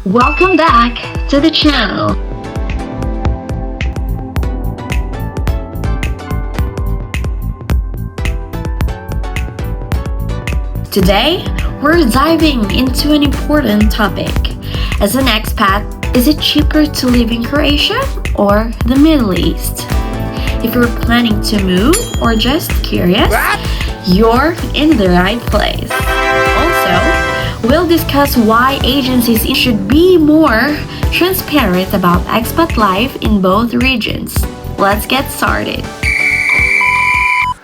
Welcome back to the channel. Today, we're diving into an important topic. As an expat, is it cheaper to live in Croatia or the Middle East? If you're planning to move or just curious, you're in the right place. Also, we'll discuss why agencies should be more transparent about expat life in both regions. Let's get started.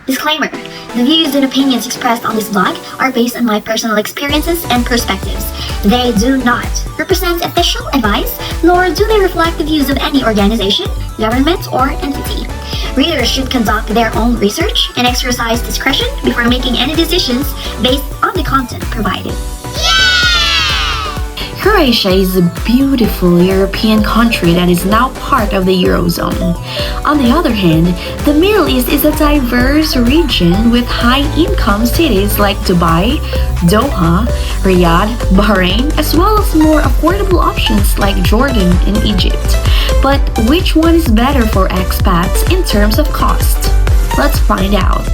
Disclaimer: the views and opinions expressed on this vlog are based on my personal experiences and perspectives. They do not represent official advice, nor do they reflect the views of any organization, government, or entity. Readers should conduct their own research and exercise discretion before making any decisions based on the content provided. Croatia is a beautiful European country that is now part of the Eurozone. On the other hand, the Middle East is a diverse region with high-income cities like Dubai, Doha, Riyadh, Bahrain, as well as more affordable options like Jordan and Egypt. But which one is better for expats in terms of cost? Let's find out.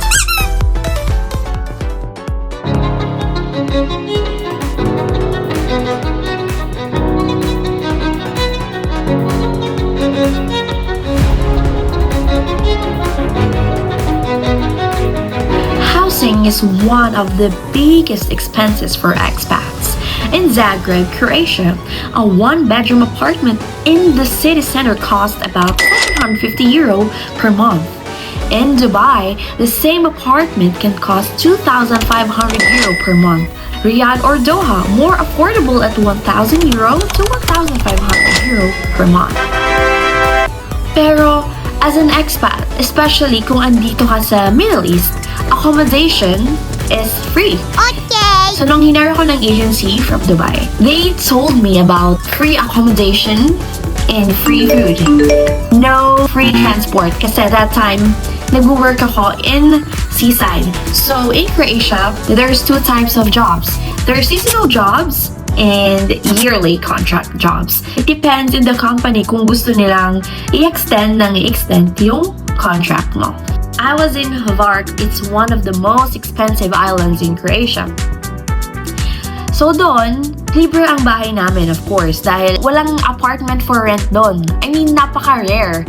Housing is one of the biggest expenses for expats. In Zagreb, Croatia, a one-bedroom apartment in the city center costs about €750 per month. In Dubai, the same apartment can cost €2,500 per month. Riyadh or Doha, more affordable at €1,000 to €1,500 per month. Pero, as an expat, especially kung andito ka sa Middle East, accommodation is free. Okay! So, nung hinire ko ng agency from Dubai, they told me about free accommodation and free food. No free transport kasi that time, nag-work ako in seaside. So, in Croatia, there's two types of jobs. There's seasonal jobs and yearly contract jobs. It depends in the company kung gusto nilang i-extend yung contract mo. I was in Hvar. It's one of the most expensive islands in Croatia. So doon, libre ang bahay namin, of course, dahil walang apartment for rent doon. I mean, napaka-rare.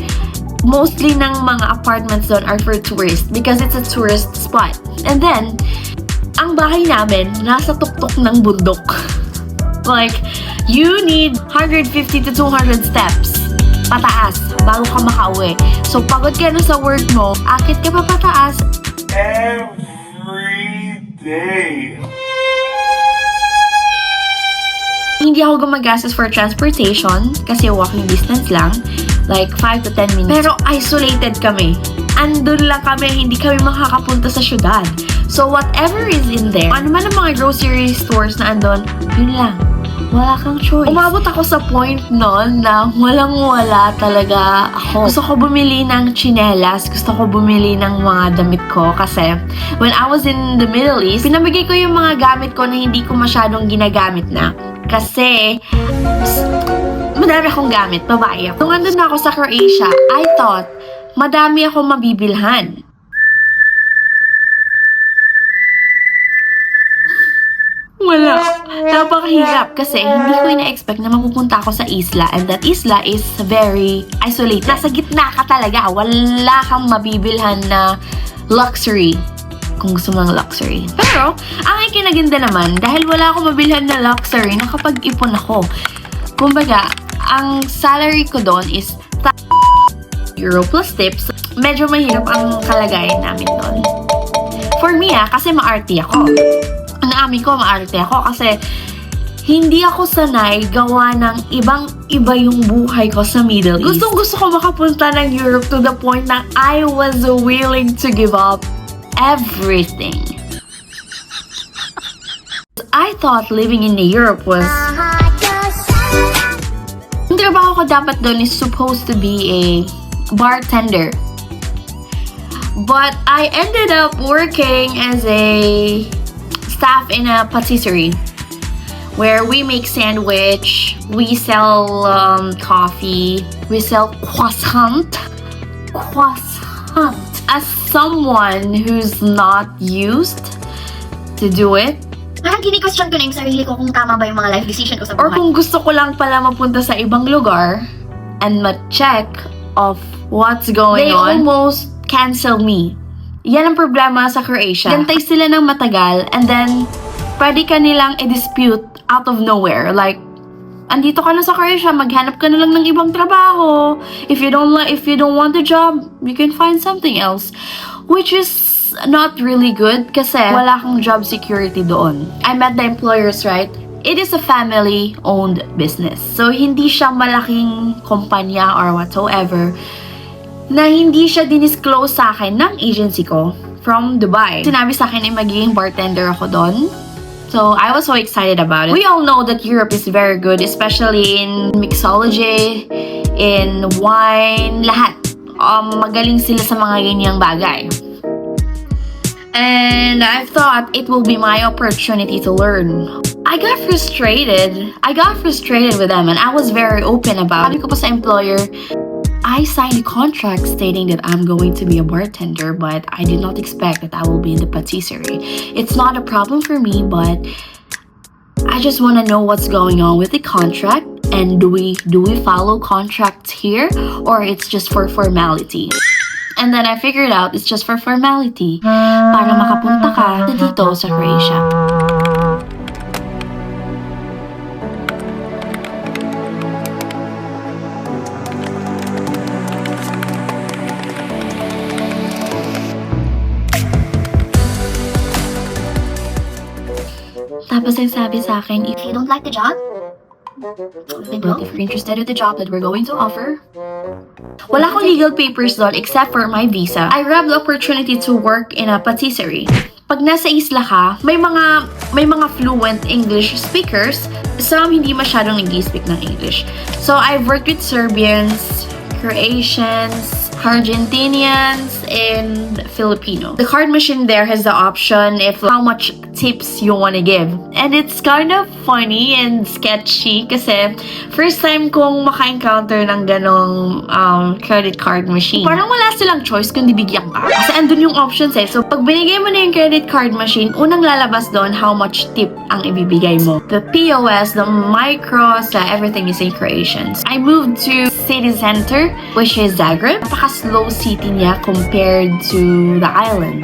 Mostly ng mga apartments doon are for tourists because it's a tourist spot. And then, ang bahay namin nasa tuktok ng bundok. Like, you need 150 to 200 steps pataas bago ka makauwi. So, pagod ka na sa work mo, akit ka pa pataas every day. Hindi ako gumagastos for transportation kasi walking distance lang, like 5 to 10 minutes. Pero isolated kami. Andun lang kami, hindi kami makakapunta sa syudad. So whatever is in there, ano man ang mga grocery stores na andun, yun lang. Wala kang choice. Umabot ako sa point nun na walang-wala talaga ako. Gusto ko bumili ng tsinelas, gusto ko bumili ng mga damit ko kasi when I was in the Middle East, pinamigay ko yung mga gamit ko na hindi ko masyadong ginagamit na. Kasi madami akong gamit, babae ako. Nung andun na ako sa Croatia, I thought madami akong mabibilhan. Wala. Napakahirap kasi hindi ko ina-expect na mapupunta ako sa isla and that isla is very isolated. Nasa gitna ka talaga. Wala kang mabibilhan na luxury kung gusto mo ng luxury. Pero, ang ikinaganda naman, dahil wala akong mabilhan na luxury, nakapag-ipon ako. Kumbaga, ang salary ko doon is €1,000 plus tips. Medyo mahirap ang kalagayan namin doon. For me kasi maarte ako. Naamin ko, maarte ako kasi hindi ako sanay gawa ng ibang-iba yung buhay ko sa Middle East. Gustong-gusto ko makapunta ng Europe to the point na I was willing to give up everything. I thought living in Europe was... Yung trabaho ko dapat doon is supposed to be a bartender. But I ended up working as a staff in a patisserie. where we make sandwich, we sell coffee, we sell croissant. As someone who's not used to do it, Parang kini-question ko na yung sarili ko kung tama ba yung mga life decision ko sa or buhay. kung gusto ko lang pala mapunta sa ibang lugar and ma-check of what's going on, they almost cancel me. Yan ang problema sa Croatia. Gantay sila ng matagal and then pwede ka nilang i-dispute out of nowhere. Like, andito ka na sa Croatia, maghanap ka na lang ng ibang trabaho. If you don't want the job, you can find something else. Which is not really good kasi wala kang job security doon. I met the employers, right? It is a family-owned business. So, hindi siya malaking kumpanya or whatsoever na hindi siya dinisclose sa akin ng agency ko from Dubai. Sinabi sa akin ay magiging bartender ako doon. So, I was so excited about it. We all know that Europe is very good, especially in mixology, in wine, lahat. Magaling sila sa mga ganyang bagay. And I thought it will be my opportunity to learn. I got frustrated with them and I was very open about it. Sabi ko pa sa employer, I signed a contract stating that I'm going to be a bartender, but I did not expect that I will be in the patisserie. It's not a problem for me, but I just want to know what's going on with the contract, and do we follow contracts here, or it's just for formality? And then I figured out it's just for formality para makapunta ka dito sa Croatia. Tapos ang sabi sa akin, If you don't like the job, but if you're interested in the job that we're going to offer, wala akong legal papers doon except for my visa. I grabbed the opportunity to work in a patisserie. Pag nasa isla ka, may mga fluent English speakers. Some hindi masyadong nag-speak ng English. So I've worked with Serbians, Croatians, Argentinians, and Filipino. The card machine there has the option if how much tips you want to give. And it's kind of funny and sketchy kasi first time kong maka-encounter ng ganong credit card machine. Parang wala silang choice kundi bigyan ka. Kasi andun yung options eh. So pag binigay mo na yung credit card machine, unang lalabas doon how much tip ang ibibigay mo. The POS, the micros, everything is in Croatian. I moved to city center, which is Zagreb. Napaka-slow city niya compared to the island.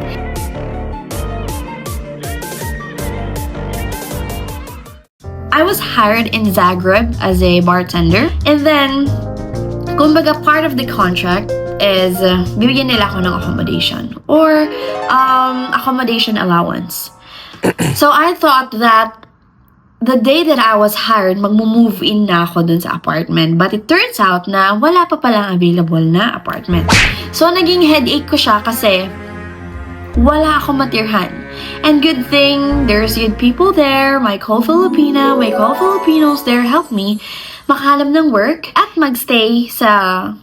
I was hired in Zagreb as a bartender. And then, kumbaga part of the contract is bibigyan nila ako ng accommodation or accommodation allowance. So I thought that the day that I was hired, mag-move in na ako dun sa apartment. But it turns out na wala pa palang available na apartment. So naging headache ko siya kasi wala akong matirhan. And good thing, there's good people there. My co-Filipinos there helped me makahanap ng work at magstay sa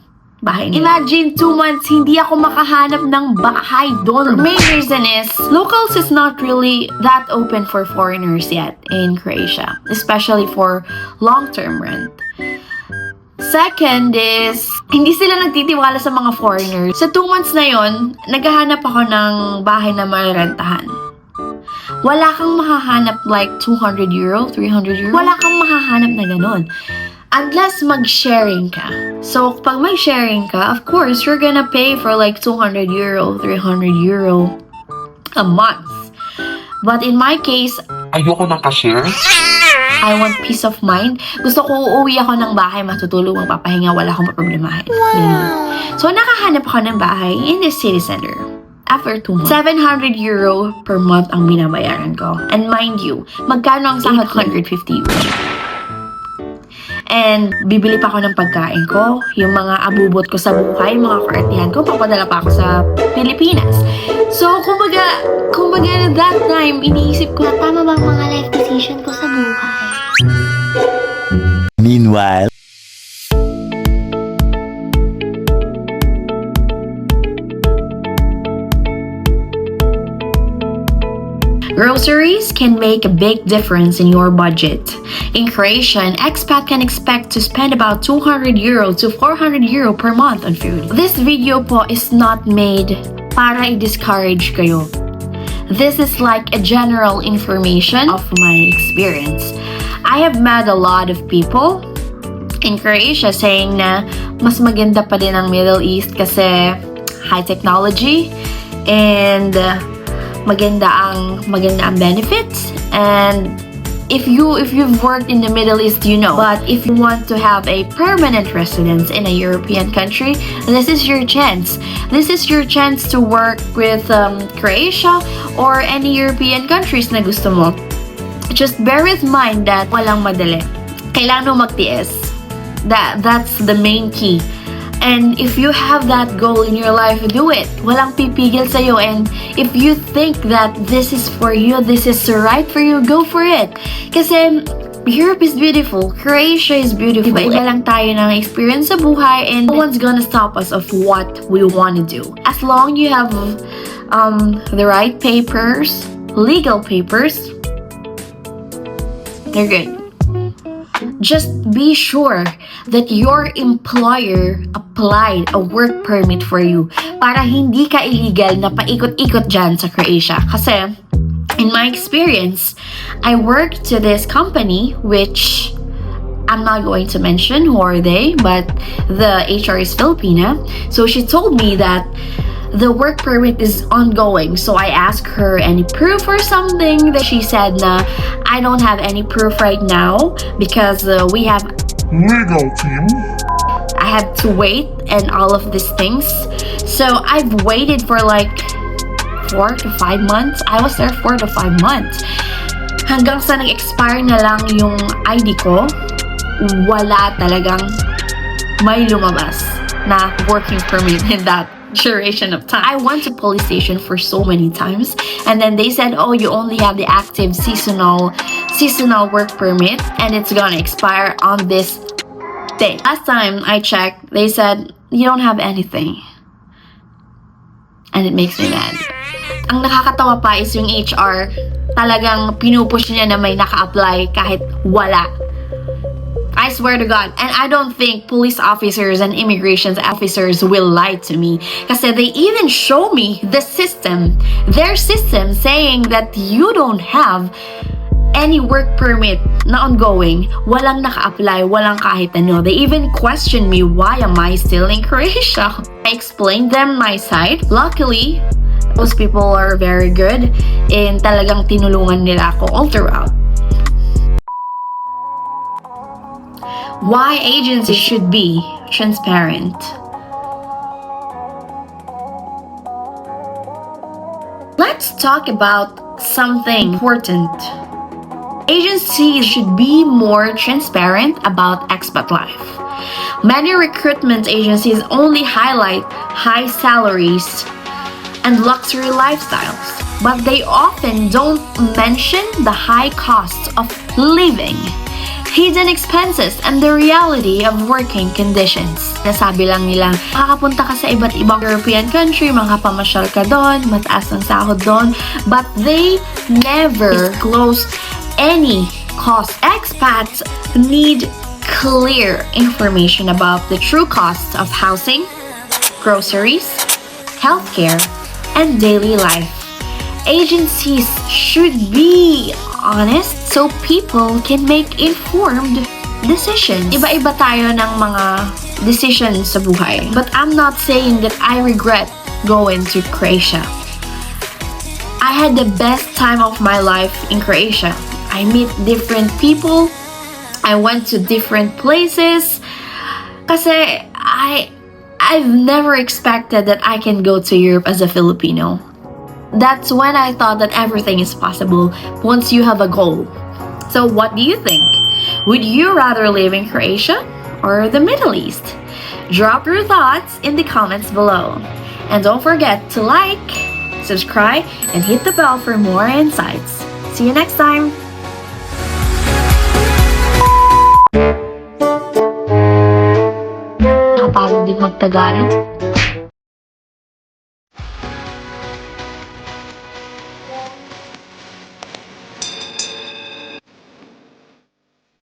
bahay nila. Imagine 2 months hindi ako makahanap ng bahay doon. The main reason is locals is not really that open for foreigners yet in Croatia, especially for long-term rent. Second is, hindi sila nagtitiwala sa mga foreigners. Sa 2 months na yon, naghahanap ako ng bahay na marerentahan. Wala kang mahahanap like 200 euro, 300 euro. Wala kang mahahanap na ganun. Unless mag-sharing ka. So, pag mag-sharing ka, of course, you're gonna pay for like 200 euro, 300 euro a month. But in my case, ayoko ng cashier. I want peace of mind. Gusto ko uuwi ako ng bahay, matutulog, magpapahinga, wala akong maproblemahin. Wow. So, nakahanap ako ng bahay in the city center. After 2 months, 700 euro per month ang binabayaran ko. And mind you, magkano ang sahod ko? 850 euro. And bibili pa ako ng pagkain ko, yung mga abubot ko sa buhay, mga kaartihan ko, papadala pa ako sa Pilipinas. So, kumbaga that time, iniisip ko, tama ba ang mga life decision ko sa buhay? Meanwhile, growing Groceries can make a big difference in your budget. In Croatia, an expat can expect to spend about €200 to €400 per month on food. This video po is not made para i-discourage kayo. This is like a general information of my experience. I have met a lot of people in Croatia saying na mas maganda pa din ang Middle East kasi high technology and maganda ang benefits, and if you've worked in the Middle East, you know. But if you want to have a permanent residence in a European country, this is your chance. This is your chance to work with Croatia or any European countries na gusto mo. Just bear with mind that walang madali. Kailangan mo magtiis. That's the main key. And if you have that goal in your life, do it. Walang pipigil sa'yo. And if you think that this is for you, this is right for you, go for it. Kasi Europe is beautiful. Croatia is beautiful. Iba lang tayo ng experience sa buhay, and no one's gonna stop us of what we want to do. As long you have the right papers, legal papers, they're good. Just be sure that your employer applied a work permit for you para hindi ka illegal na paikot-ikot dyan sa Croatia. Kasi, in my experience, I worked to this company which I'm not going to mention who are they, but the HR is Filipina. So she told me that the work permit is ongoing. So I asked her any proof or something. That she said na I don't have any proof right now because we have legal team. I have to wait and all of these things. So I've waited for like 4 to 5 months. I was there 4 to 5 months. Hanggang sa nag-expire na lang yung ID ko, wala talagang may lumabas na working permit in that duration of time. I went to police station for so many times, and then they said, oh, you only have the active seasonal work permit and it's gonna expire on this day. Last time I checked, they said you don't have anything, and it makes me mad. Ang nakakatawa pa is yung HR, talagang pinupush niya na may naka-apply kahit wala. I swear to God. And I don't think police officers and immigration officers will lie to me. Kasi they even show me the system. Their system saying that you don't have any work permit na ongoing. Walang naka-apply, walang kahit ano. They even questioned me, why am I still in Croatia? I explained them my side. Luckily, those people are very good and talagang tinulungan nila ako all throughout. Why agencies should be transparent. Let's talk about something important. Agencies should be more transparent about expat life. Many recruitment agencies only highlight high salaries and luxury lifestyles, but they often don't mention the high costs of living, hidden expenses, and the reality of working conditions. Nasabi lang nila, makakapunta ka sa iba't ibang European country, makapamasyal ka doon, mataas ang sahod doon, but they never disclose any cost. Expats need clear information about the true costs of housing, groceries, healthcare, and daily life. Agencies should be honest so people can make informed decisions. Iba-iba tayo ng mga decisions sa buhay. But I'm not saying that I regret going to Croatia. I had the best time of my life in Croatia. I meet different people. I went to different places. Kasi I've never expected that I can go to Europe as a Filipino. That's when I thought that everything is possible once you have a goal. So what do you think? Would you rather live in Croatia or the Middle East? Drop your thoughts in the comments below. And don't forget to like, subscribe, and hit the bell for more insights. See you next time! Nakapagod din mag-Tagalog.